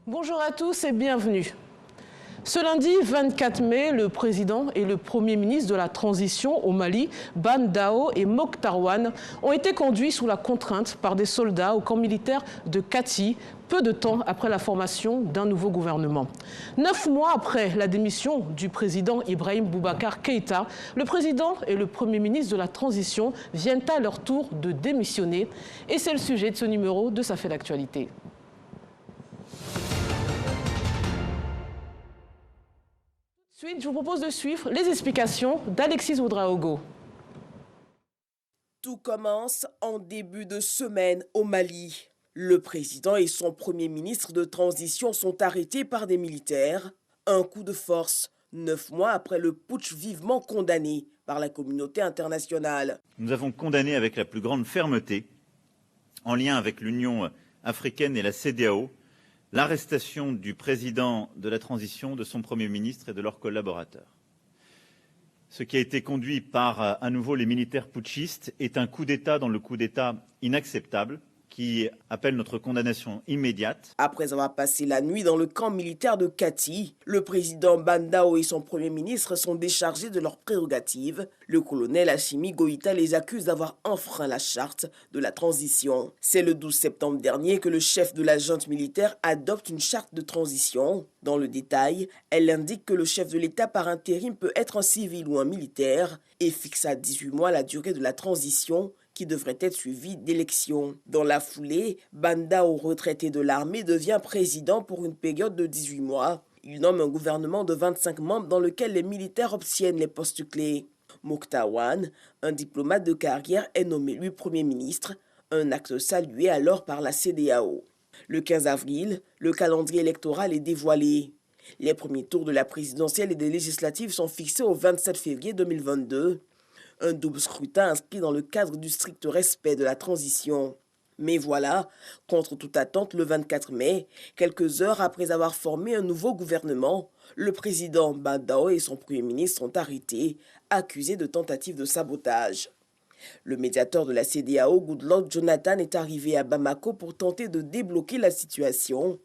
Bonjour à tous et bienvenue. Ce lundi 24 mai, le président et le premier ministre de la transition au Mali, Ban Dao et Mokhtar Ouane, ont été conduits sous la contrainte par des soldats au camp militaire de Kati, peu de temps après la formation d'un nouveau gouvernement. 9 mois après la démission du président Ibrahim Boubacar Keïta, le président et le premier ministre de la transition viennent à leur tour de démissionner. Et c'est le sujet de ce numéro de Ça fait l'actualité. Ensuite, je vous propose de suivre les explications d'Alexis Ouedraogo. Tout commence en début de semaine au Mali. Le président et son premier ministre de transition sont arrêtés par des militaires. Un coup de force, 9 mois après le putsch vivement condamné par la communauté internationale. Nous avons condamné avec la plus grande fermeté, en lien avec l'Union africaine et la CEDEAO, l'arrestation du président de la transition, de son Premier ministre et de leurs collaborateurs. Ce qui a été conduit par, à nouveau, les militaires putschistes est un coup d'État dans le coup d'État inacceptable qui appelle notre condamnation immédiate. Après avoir passé la nuit dans le camp militaire de Kati, le président Ban Dao et son premier ministre sont déchargés de leurs prérogatives. Le colonel Assimi Goïta les accuse d'avoir enfreint la charte de la transition. C'est le 12 septembre dernier que le chef de la junte militaire adopte une charte de transition. Dans le détail, elle indique que le chef de l'État par intérim peut être un civil ou un militaire et fixe à 18 mois la durée de la transition qui devrait être suivie d'élections. Dans la foulée, Ban Dao, retraité de l'armée, devient président pour une période de 18 mois. Il nomme un gouvernement de 25 membres dans lequel les militaires obtiennent les postes clés. Mokhtar Ouane, un diplomate de carrière, est nommé lui Premier ministre, un acte salué alors par la CEDEAO. Le 15 avril, le calendrier électoral est dévoilé. Les premiers tours de la présidentielle et des législatives sont fixés au 27 février 2022. Un double scrutin inscrit dans le cadre du strict respect de la transition. Mais voilà, contre toute attente, le 24 mai, quelques heures après avoir formé un nouveau gouvernement, le président Ban Dao et son premier ministre sont arrêtés, accusés de tentative de sabotage. Le médiateur de la CEDEAO, Goodluck Jonathan, est arrivé à Bamako pour tenter de débloquer la situation.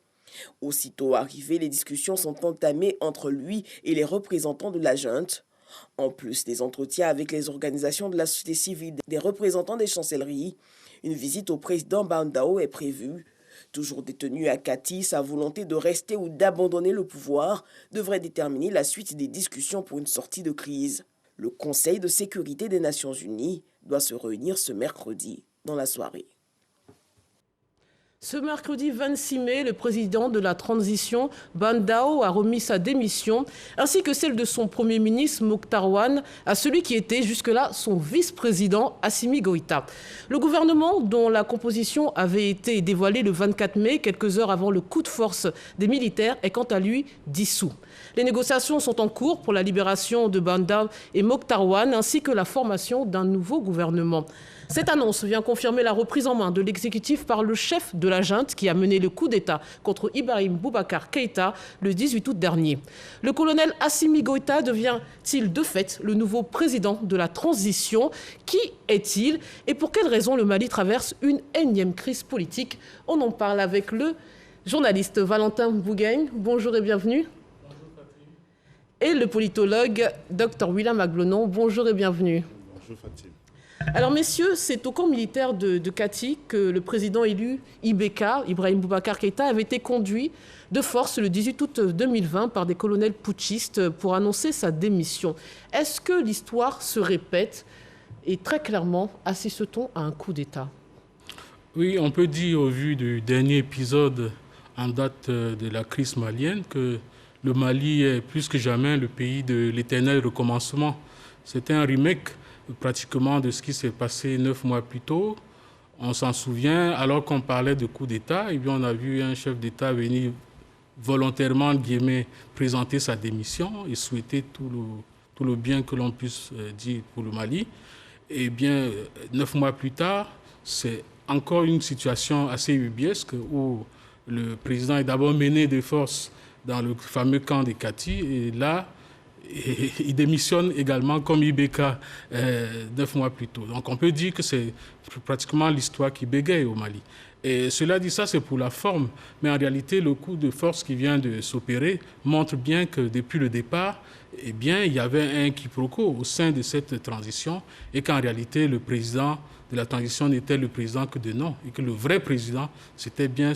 Aussitôt arrivé, les discussions sont entamées entre lui et les représentants de la junte. En plus des entretiens avec les organisations de la société civile, des représentants des chancelleries, une visite au président Ban Dao est prévue. Toujours détenu à Kati, sa volonté de rester ou d'abandonner le pouvoir devrait déterminer la suite des discussions pour une sortie de crise. Le Conseil de sécurité des Nations Unies doit se réunir ce mercredi dans la soirée. Ce mercredi 26 mai, le président de la transition, Ban Dao, a remis sa démission, ainsi que celle de son premier ministre, Mokhtar Ouane, à celui qui était jusque-là son vice-président, Assimi Goïta. Le gouvernement, dont la composition avait été dévoilée le 24 mai, quelques heures avant le coup de force des militaires, est quant à lui dissous. Les négociations sont en cours pour la libération de Ban Dao et Mokhtar Ouane, ainsi que la formation d'un nouveau gouvernement. Cette annonce vient confirmer la reprise en main de l'exécutif par le chef de la junte qui a mené le coup d'État contre Ibrahim Boubacar Keïta le 18 août dernier. Le colonel Assimi Goïta devient-il de fait le nouveau président de la transition? Qui est-il et pour quelles raisons le Mali traverse une énième crise politique? On en parle avec le journaliste Valentin Bougain. Bonjour et bienvenue. Bonjour Fatih. Et le politologue Dr William Aglonon. Bonjour et bienvenue. Bonjour Fatih. Alors messieurs, c'est au camp militaire de Kati que le président élu IBK, Ibrahim Boubacar Keïta, avait été conduit de force le 18 août 2020 par des colonels putschistes pour annoncer sa démission. Est-ce que l'histoire se répète et très clairement assiste-t-on à un coup d'État? Oui, on peut dire au vu du dernier épisode en date de la crise malienne que le Mali est plus que jamais le pays de l'éternel recommencement. C'est un remake pratiquement de ce qui s'est passé 9 mois plus tôt. On s'en souvient, alors qu'on parlait de coup d'État, eh bien, on a vu un chef d'État venir volontairement présenter sa démission et souhaiter tout le bien que l'on puisse dire pour le Mali. Eh bien, 9 mois plus tard, c'est encore une situation assez ubuesque où le président est d'abord mené de force dans le fameux camp de Kati et là, Et il démissionne également comme Ibeka 9 mois plus tôt. Donc on peut dire que c'est pratiquement l'histoire qui bégaye au Mali. Et cela dit, ça c'est pour la forme, mais en réalité le coup de force qui vient de s'opérer montre bien que depuis le départ, eh bien, il y avait un quiproquo au sein de cette transition et qu'en réalité le président de la transition n'était le président que de nom et que le vrai président c'était bien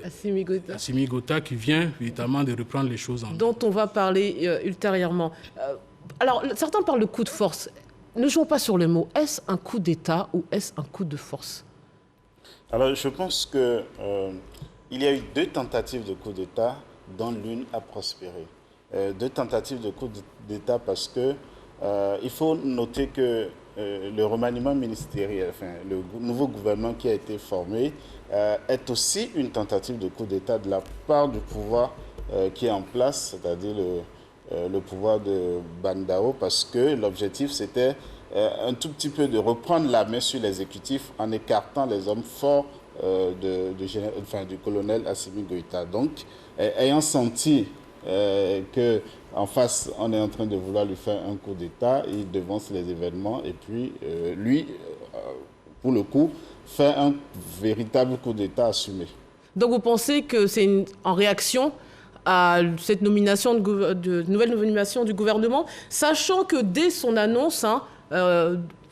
Assimi Goïta qui vient évidemment de reprendre les choses en main. Dont on va parler ultérieurement. Alors certains parlent de coup de force. Ne jouons pas sur le mot. Est-ce un coup d'État ou est-ce un coup de force? Alors, je pense qu'il y a eu 2 tentatives de coup d'État, dont l'une a prospéré. 2 tentatives de coup d'État parce que il faut noter que le remaniement ministériel, enfin, le nouveau gouvernement qui a été formé, est aussi une tentative de coup d'État de la part du pouvoir qui est en place, c'est-à-dire le pouvoir de Bandao, parce que l'objectif c'était un tout petit peu de reprendre la main sur l'exécutif en écartant les hommes forts du colonel Assimi Goïta. Donc, ayant senti qu'en face, on est en train de vouloir lui faire un coup d'État, il devance les événements et puis lui, pour le coup, fait un véritable coup d'État assumé. Donc vous pensez que c'est en réaction à cette nomination de nouvelle nomination du gouvernement, sachant que dès son annonce,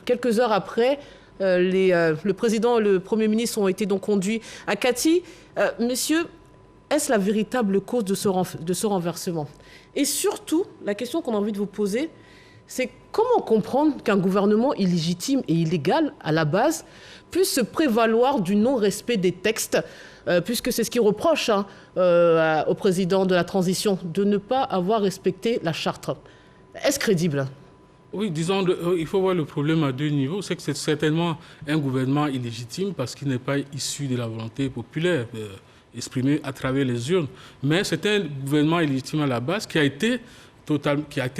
quelques heures après, le président et le Premier ministre ont été donc conduits à Kati. Messieurs, est-ce la véritable cause de ce renversement? Et surtout, la question qu'on a envie de vous poser, c'est comment comprendre qu'un gouvernement illégitime et illégal, à la base, puisse se prévaloir du non-respect des textes, puisque c'est ce qu'il reproche au président de la transition, de ne pas avoir respecté la charte. Est-ce crédible? Oui, disons, il faut voir le problème à 2 niveaux. C'est que c'est certainement un gouvernement illégitime parce qu'il n'est pas issu de la volonté populaire exprimée à travers les urnes. Mais c'est un gouvernement illégitime à la base qui a été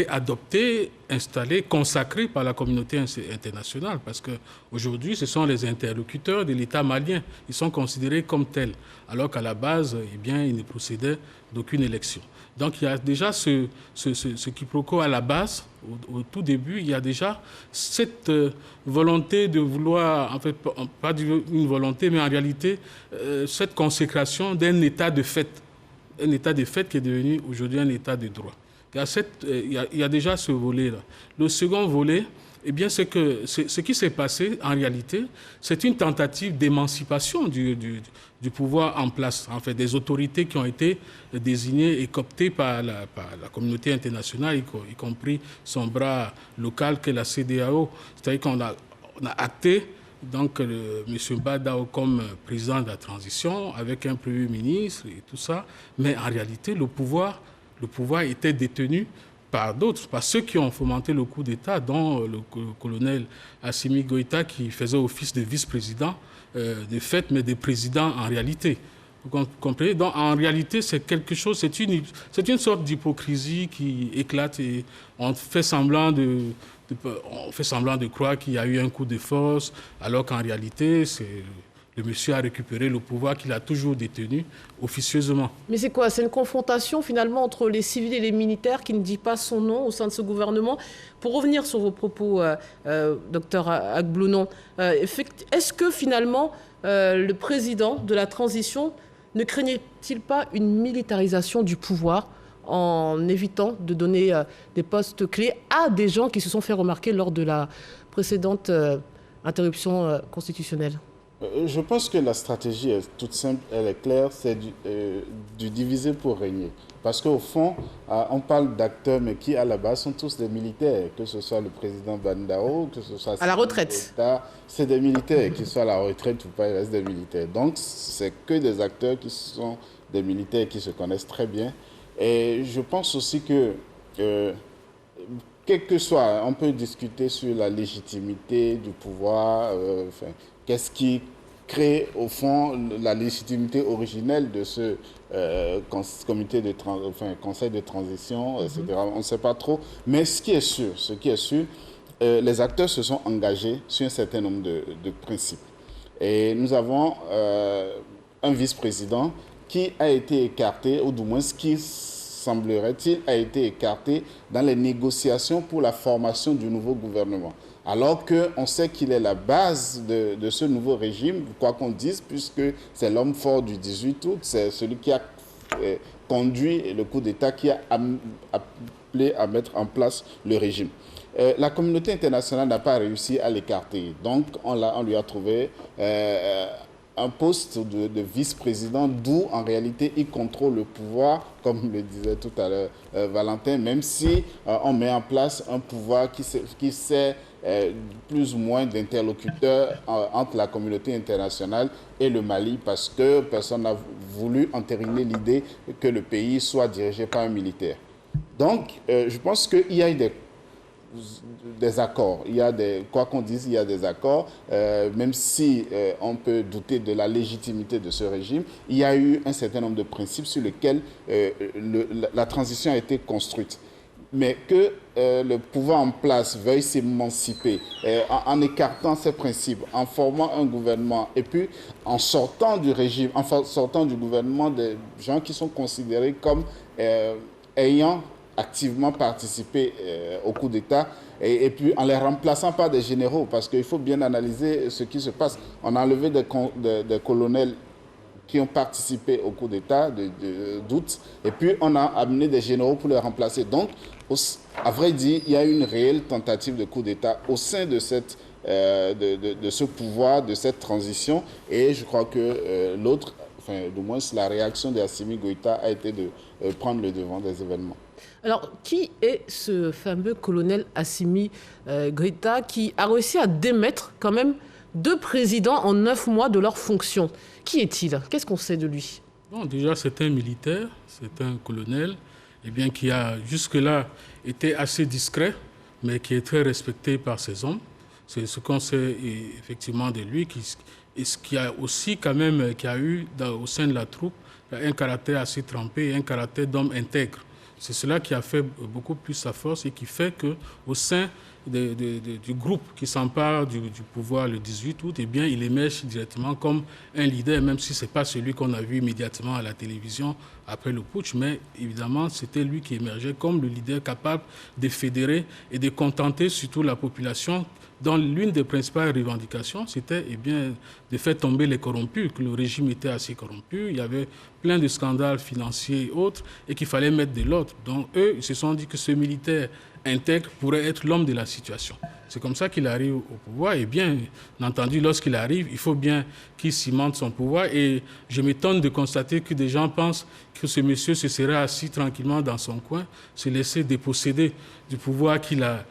adopté, installé, consacré par la communauté internationale. Parce qu'aujourd'hui, ce sont les interlocuteurs de l'État malien. Ils sont considérés comme tels. Alors qu'à la base, eh bien, ils ne procédaient d'aucune élection. Donc il y a déjà ce quiproquo à la base, au tout début, il y a déjà cette volonté de vouloir, en fait, pas une volonté, mais en réalité, cette consécration d'un état de fait. Un état de fait qui est devenu aujourd'hui un état de droit. Il y a déjà ce volet-là. Le second volet, eh bien, c'est que ce qui s'est passé, en réalité, c'est une tentative d'émancipation du pouvoir en place, en fait, des autorités qui ont été désignées et cooptées par la communauté internationale, y compris son bras local qu'est la CEDEAO. C'est-à-dire qu'on a acté donc M. Bandao comme président de la transition, avec un Premier ministre et tout ça, mais en réalité, le pouvoir était détenu par d'autres, par ceux qui ont fomenté le coup d'État, dont le colonel Assimi Goïta, qui faisait office de vice-président, de fait, mais de président en réalité. Vous comprenez? Donc, en réalité, c'est quelque chose, c'est une sorte d'hypocrisie qui éclate et on fait semblant de croire qu'il y a eu un coup de force, alors qu'en réalité, le monsieur a récupéré le pouvoir qu'il a toujours détenu officieusement. Mais c'est quoi? C'est une confrontation finalement entre les civils et les militaires qui ne dit pas son nom au sein de ce gouvernement. Pour revenir sur vos propos, docteur Agblounon, est-ce que finalement le président de la transition ne craignait-il pas une militarisation du pouvoir en évitant de donner des postes clés à des gens qui se sont fait remarquer lors de la précédente interruption constitutionnelle? Je pense que la stratégie est toute simple, elle est claire, c'est du diviser pour régner. Parce qu'au fond, on parle d'acteurs, mais qui à la base sont tous des militaires, que ce soit le président Bandao, que ce soit... À la retraite. C'est des militaires, qu'ils soient à la retraite ou pas, ils restent des militaires. Donc, c'est que des acteurs qui sont des militaires qui se connaissent très bien. Et je pense aussi que, quel que soit, on peut discuter sur la légitimité du pouvoir, qu'est-ce qui crée, au fond, la légitimité originelle de ce conseil de transition, etc. On ne sait pas trop. Mais ce qui est sûr, les acteurs se sont engagés sur un certain nombre de principes. Et nous avons un vice-président qui a été écarté, ou du moins qui semblerait-il, a été écarté dans les négociations pour la formation du nouveau gouvernement. Alors qu'on sait qu'il est la base de ce nouveau régime, quoi qu'on dise, puisque c'est l'homme fort du 18 août, c'est celui qui a conduit le coup d'État, qui a appelé à mettre en place le régime. La communauté internationale n'a pas réussi à l'écarter. Donc, on lui a trouvé un poste de vice-président, d'où, en réalité, il contrôle le pouvoir, comme le disait tout à l'heure Valentin, même si on met en place un pouvoir qui sert plus ou moins d'interlocuteur entre la communauté internationale et le Mali, parce que personne n'a voulu entériner l'idée que le pays soit dirigé par un militaire. Donc, je pense qu'il y a des accords. Quoi qu'on dise, il y a des accords, même si on peut douter de la légitimité de ce régime. Il y a eu un certain nombre de principes sur lesquels la transition a été construite. Mais que le pouvoir en place veuille s'émanciper en écartant ces principes, en formant un gouvernement et puis en sortant du régime, en sortant du gouvernement des gens qui sont considérés comme ayant activement participé au coup d'État et puis en les remplaçant par des généraux, parce qu'il faut bien analyser ce qui se passe. On a enlevé des colonels qui ont participé au coup d'État d'août, et puis on a amené des généraux pour les remplacer. Donc, à vrai dire, il y a une réelle tentative de coup d'État au sein de ce pouvoir, de cette transition, et je crois que du moins la réaction d'Assimi Goïta a été de prendre le devant des événements. Alors, qui est ce fameux colonel Assimi Goïta qui a réussi à démettre quand même 2 présidents en 9 mois de leur fonction? Qui est-il? Qu'est-ce qu'on sait de lui? Bon, déjà, c'est un militaire, c'est un colonel, qui a jusque-là été assez discret, mais qui est très respecté par ses hommes. C'est ce qu'on sait effectivement de lui, qui a aussi quand même, qui a eu au sein de la troupe un caractère assez trempé et un caractère d'homme intègre. C'est cela qui a fait beaucoup plus sa force et qui fait qu'au sein du groupe qui s'empare du pouvoir le 18 août, il émerge directement comme un leader, même si ce n'est pas celui qu'on a vu immédiatement à la télévision après le putsch, mais évidemment, c'était lui qui émergeait comme le leader capable de fédérer et de contenter surtout la population, dont l'une des principales revendications, c'était de faire tomber les corrompus, que le régime était assez corrompu, il y avait plein de scandales financiers et autres, et qu'il fallait mettre de l'ordre. Donc eux, ils se sont dit que ce militaire intègre pourrait être l'homme de la situation. C'est comme ça qu'il arrive au pouvoir. Et bien entendu, lorsqu'il arrive, il faut bien qu'il cimente son pouvoir. Et je m'étonne de constater que des gens pensent que ce monsieur se serait assis tranquillement dans son coin, se laisser déposséder du pouvoir qu'il a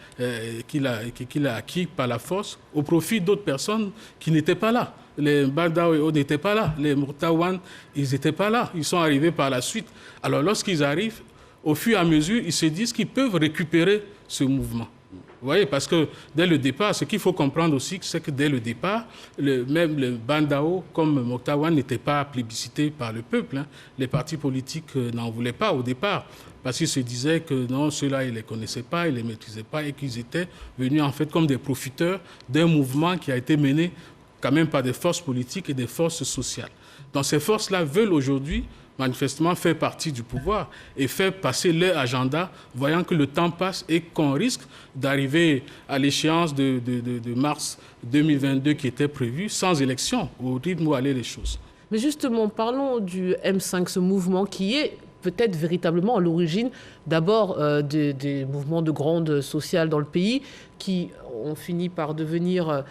acquis par la force au profit d'autres personnes qui n'étaient pas là. Les Bandao n'étaient pas là. Les Mouktawan, ils n'étaient pas là. Ils sont arrivés par la suite. Alors lorsqu'ils arrivent, au fur et à mesure, ils se disent qu'ils peuvent récupérer ce mouvement. Vous voyez, parce que dès le départ, ce qu'il faut comprendre aussi, c'est que dès le départ, même le Bandao, comme Mouktawan, n'était pas plébiscité par le peuple. Hein. Les partis politiques n'en voulaient pas au départ, parce qu'ils se disaient que non, ceux-là, ils ne les connaissaient pas, ils ne les maîtrisaient pas, et qu'ils étaient venus en fait comme des profiteurs d'un mouvement qui a été mené quand même par des forces politiques et des forces sociales. Donc ces forces-là veulent aujourd'hui manifestement faire partie du pouvoir et faire passer leur agenda, voyant que le temps passe et qu'on risque d'arriver à l'échéance de mars 2022 qui était prévue sans élection, au rythme où allaient les choses. Mais justement, parlons du M5, ce mouvement qui est peut-être véritablement à l'origine d'abord des mouvements de gronde sociale dans le pays qui ont fini par devenir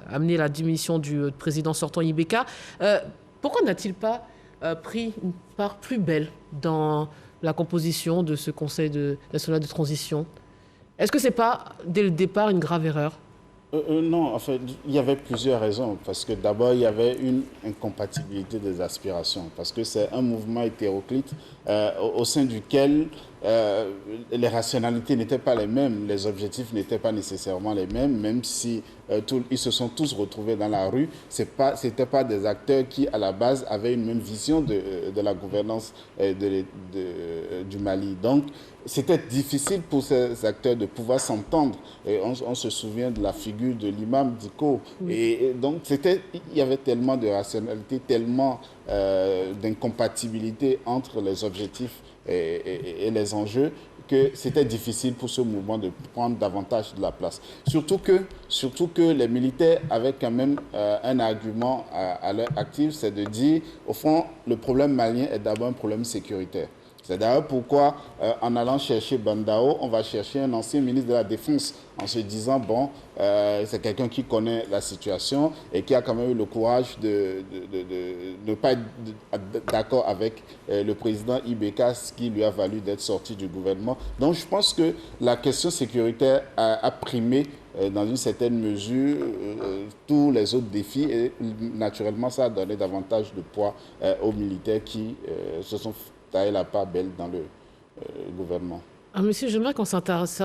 amener la démission du président sortant Ibeka. Pourquoi n'a-t-il pas pris une part plus belle dans la composition de ce Conseil national de transition? Est-ce que ce n'est pas, dès le départ, une grave erreur? Non, en fait, il y avait plusieurs raisons. Parce que d'abord, il y avait une incompatibilité des aspirations. Parce que c'est un mouvement hétéroclite au sein duquel les rationalités n'étaient pas les mêmes, les objectifs n'étaient pas nécessairement les mêmes, même si ils se sont tous retrouvés dans la rue. C'était pas des acteurs qui, à la base, avaient une même vision de la gouvernance du Mali. Donc, c'était difficile pour ces acteurs de pouvoir s'entendre. On se souvient de la figure de l'imam Diko. Oui. Et donc, il y avait tellement de rationalité, tellement d'incompatibilité entre les objectifs et les enjeux, que c'était difficile pour ce mouvement de prendre davantage de la place. Surtout que les militaires avaient quand même un argument à leur actif, c'est de dire, au fond, le problème malien est d'abord un problème sécuritaire. C'est d'ailleurs pourquoi, en allant chercher Bandao, on va chercher un ancien ministre de la Défense, en se disant, bon, c'est quelqu'un qui connaît la situation et qui a quand même eu le courage de ne pas être d'accord avec le président Ibeka, ce qui lui a valu d'être sorti du gouvernement. Donc je pense que la question sécuritaire a primé dans une certaine mesure tous les autres défis, et naturellement ça a donné davantage de poids aux militaires qui se sont taillé la part belle dans le gouvernement. Monsieur, j'aimerais qu'on s'intéresse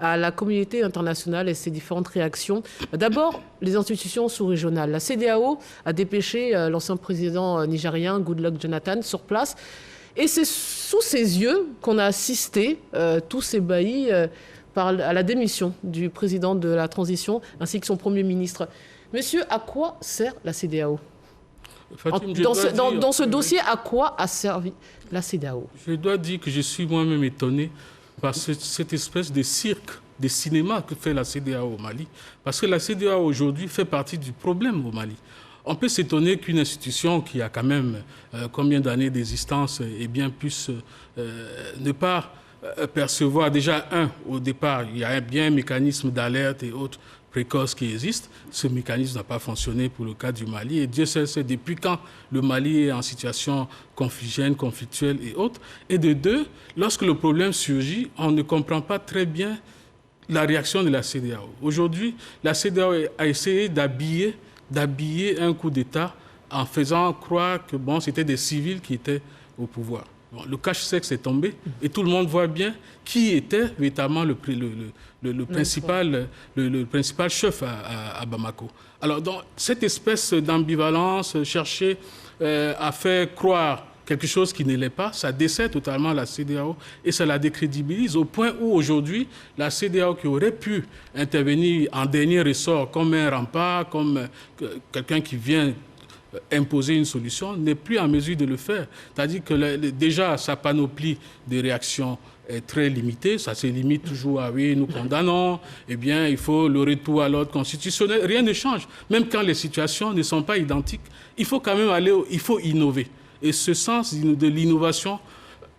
à la communauté internationale et ses différentes réactions. D'abord, les institutions sous-régionales. La CEDEAO a dépêché l'ancien président nigérien, Goodluck Jonathan, sur place. Et c'est sous ses yeux qu'on a assisté, tous ébahis, à la démission du président de la transition ainsi que son Premier ministre. Monsieur, à quoi sert la CEDEAO ? Fatim, dans ce dossier, à quoi a servi la CEDEAO? Je dois dire que je suis moi-même étonné par cette espèce de cirque, de cinéma que fait la CEDEAO au Mali. Parce que la CEDEAO aujourd'hui fait partie du problème au Mali. On peut s'étonner qu'une institution qui a quand même combien d'années d'existence et bien plus ne pas percevoir déjà au départ, il y a bien un mécanisme d'alerte et autres précoce qui existe. Ce mécanisme n'a pas fonctionné pour le cas du Mali. Et Dieu sait depuis quand le Mali est en situation conflictuelle et autres. Et de deux, lorsque le problème surgit, on ne comprend pas très bien la réaction de la CEDEAO. Aujourd'hui, la CEDEAO a essayé d'habiller un coup d'État en faisant croire que c'était des civils qui étaient au pouvoir. Bon, le cache-sexe est tombé et tout le monde voit bien qui était véritablement le principal chef à Bamako. Alors, dans cette espèce d'ambivalence, chercher à faire croire quelque chose qui ne l'est pas, ça dessert totalement la CEDEAO et ça la décrédibilise au point où aujourd'hui, la CEDEAO qui aurait pu intervenir en dernier ressort comme un rempart, comme quelqu'un qui vient imposer une solution, n'est plus en mesure de le faire. C'est-à-dire que déjà, sa panoplie de réactions est très limitée. Ça se limite toujours à « oui, nous condamnons », eh bien, il faut le retour à l'ordre constitutionnel. Rien ne change. Même quand les situations ne sont pas identiques, il faut quand même il faut innover. Et ce sens de l'innovation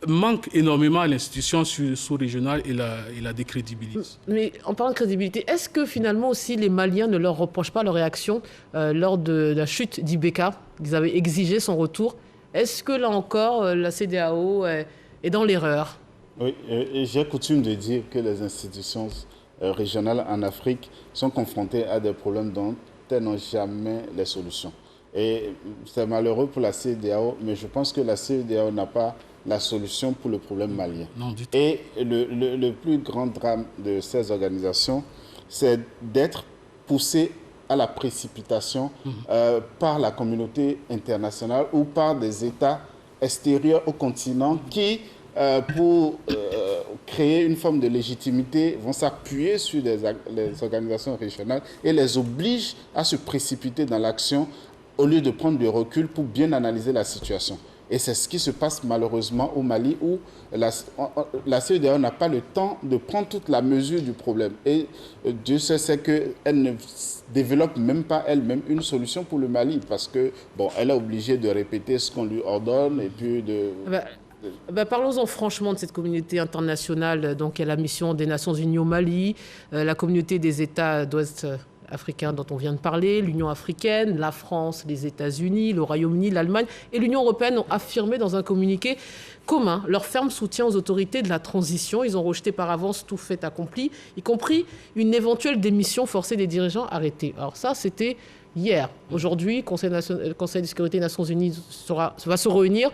manque énormément à l'institution sous-régionale et la décrédibilise. Mais en parlant de crédibilité, est-ce que finalement aussi les Maliens ne leur reprochent pas leur réaction lors de la chute d'Ibeka? Ils avaient exigé son retour. Est-ce que là encore, la CEDEAO est dans l'erreur? Oui, et j'ai coutume de dire que les institutions régionales en Afrique sont confrontées à des problèmes dont elles n'ont jamais les solutions. Et c'est malheureux pour la CEDEAO, mais je pense que la CEDEAO n'a pas la solution pour le problème malien. Non, du tout. Et le plus grand drame de ces organisations, c'est d'être poussé à la précipitation par la communauté internationale ou par des États extérieurs au continent qui, pour créer une forme de légitimité, vont s'appuyer sur les organisations régionales et les obligent à se précipiter dans l'action au lieu de prendre du recul pour bien analyser la situation. Et c'est ce qui se passe malheureusement au Mali où la CEDEAO n'a pas le temps de prendre toute la mesure du problème. Et Dieu sait qu'elle ne développe même pas elle-même une solution pour le Mali parce que, elle est obligée de répéter ce qu'on lui ordonne et puis de... Parlons-en franchement de cette communauté internationale. Donc, il y a la mission des Nations Unies au Mali, la communauté des États d'Ouest africains dont on vient de parler, l'Union africaine, la France, les États-Unis, le Royaume-Uni, l'Allemagne et l'Union européenne ont affirmé dans un communiqué commun leur ferme soutien aux autorités de la transition. Ils ont rejeté par avance tout fait accompli, y compris une éventuelle démission forcée des dirigeants arrêtés. Alors ça, c'était hier. Aujourd'hui, le Conseil de sécurité des Nations Unies va se réunir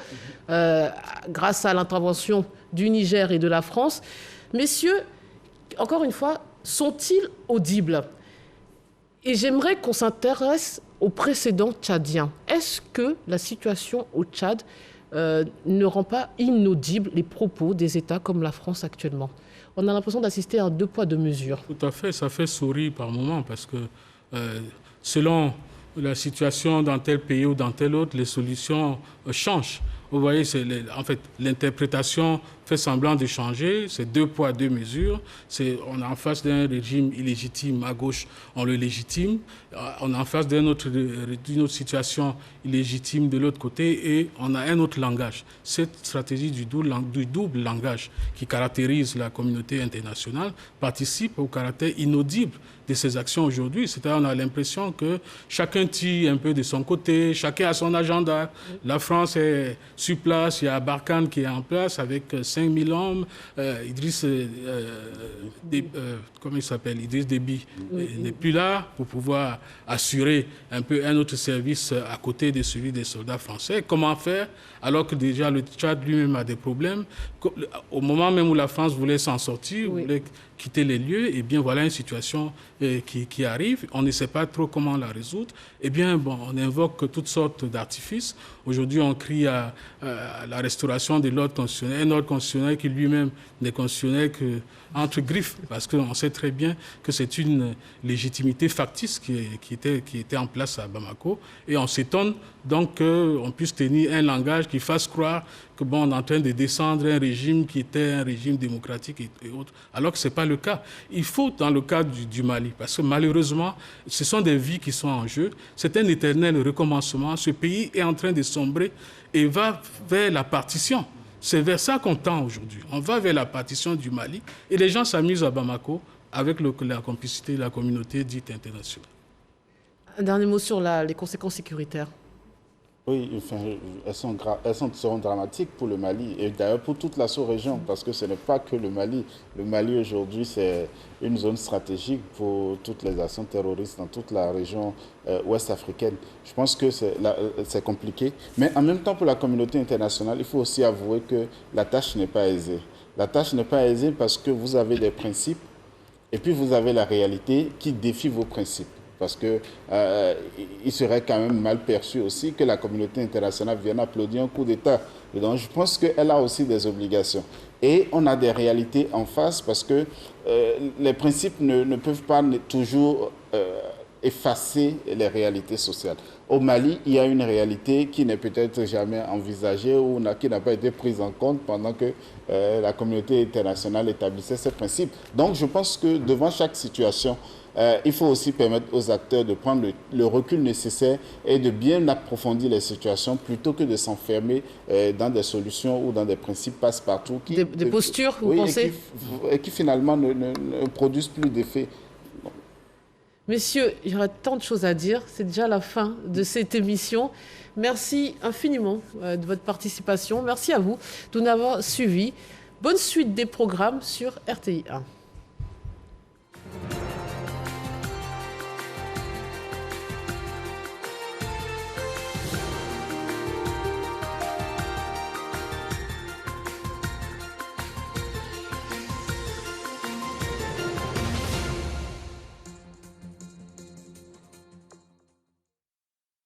grâce à l'intervention du Niger et de la France. Messieurs, encore une fois, sont-ils audibles ? Et j'aimerais qu'on s'intéresse au précédent tchadien. Est-ce que la situation au Tchad ne rend pas inaudibles les propos des États comme la France actuellement? On a l'impression d'assister à un deux poids, deux mesures. Tout à fait, ça fait sourire par moments parce que selon la situation dans tel pays ou dans tel autre, les solutions changent. Vous voyez, en fait, l'interprétation fait semblant de changer. C'est 2 poids, 2 mesures. On est en face d'un régime illégitime à gauche, on le légitime. On est en face d'une autre situation illégitime de l'autre côté et on a un autre langage. Cette stratégie du double langage qui caractérise la communauté internationale participe au caractère inaudible de ces actions aujourd'hui. C'est-à-dire qu'on a l'impression que chacun tire un peu de son côté, chacun a son agenda. La France est sur place, il y a Barkhane qui est en place avec 5000 hommes. Idriss Déby n'est plus là pour pouvoir assurer un peu un autre service à côté de celui des soldats français. Comment faire alors que déjà le Tchad lui-même a des problèmes? Au moment même où la France voulait s'en sortir, voulait quitter les lieux, et bien voilà une situation qui arrive. On ne sait pas trop comment la résoudre. Eh bien, bon, on invoque toutes sortes d'artifices. Aujourd'hui, on crie à la restauration de l'ordre constitutionnel, un ordre constitutionnel qui lui-même n'est constitutionnel qu'entre griffes, parce qu'on sait très bien que c'est une légitimité factice qui était en place à Bamako. Et on s'étonne donc qu'on puisse tenir un langage qui fasse croire que bon, on est en train de descendre un régime qui était un régime démocratique et autres, alors que ce n'est pas le cas. Il faut, dans le cas du Mali, parce que malheureusement, ce sont des vies qui sont en jeu, c'est un éternel recommencement. Ce pays est en train de sombrer et va vers la partition. C'est vers ça qu'on tend aujourd'hui. On va vers la partition du Mali et les gens s'amusent à Bamako avec la complicité de la communauté dite internationale. Un dernier mot sur les conséquences sécuritaires. Oui, enfin, elles seront dramatiques pour le Mali et d'ailleurs pour toute la sous-région parce que ce n'est pas que le Mali. Le Mali aujourd'hui, c'est une zone stratégique pour toutes les actions terroristes dans toute la région ouest africaine. Je pense que c'est compliqué. Mais en même temps, pour la communauté internationale, il faut aussi avouer que la tâche n'est pas aisée. La tâche n'est pas aisée parce que vous avez des principes et puis vous avez la réalité qui défie vos principes. Parce qu'il serait quand même mal perçu aussi que la communauté internationale vienne applaudir un coup d'État. Et donc je pense qu'elle a aussi des obligations. Et on a des réalités en face parce que les principes ne peuvent pas toujours effacer les réalités sociales. Au Mali, il y a une réalité qui n'est peut-être jamais envisagée ou qui n'a pas été prise en compte pendant que la communauté internationale établissait ces principes. Donc je pense que devant chaque situation, il faut aussi permettre aux acteurs de prendre le recul nécessaire et de bien approfondir les situations plutôt que de s'enfermer dans des solutions ou dans des principes passe-partout. Des postures, vous pensez? Et qui finalement ne produisent plus d'effet. Messieurs, il y aurait tant de choses à dire. C'est déjà la fin de cette émission. Merci infiniment de votre participation. Merci à vous de nous avoir suivis. Bonne suite des programmes sur RTI 1.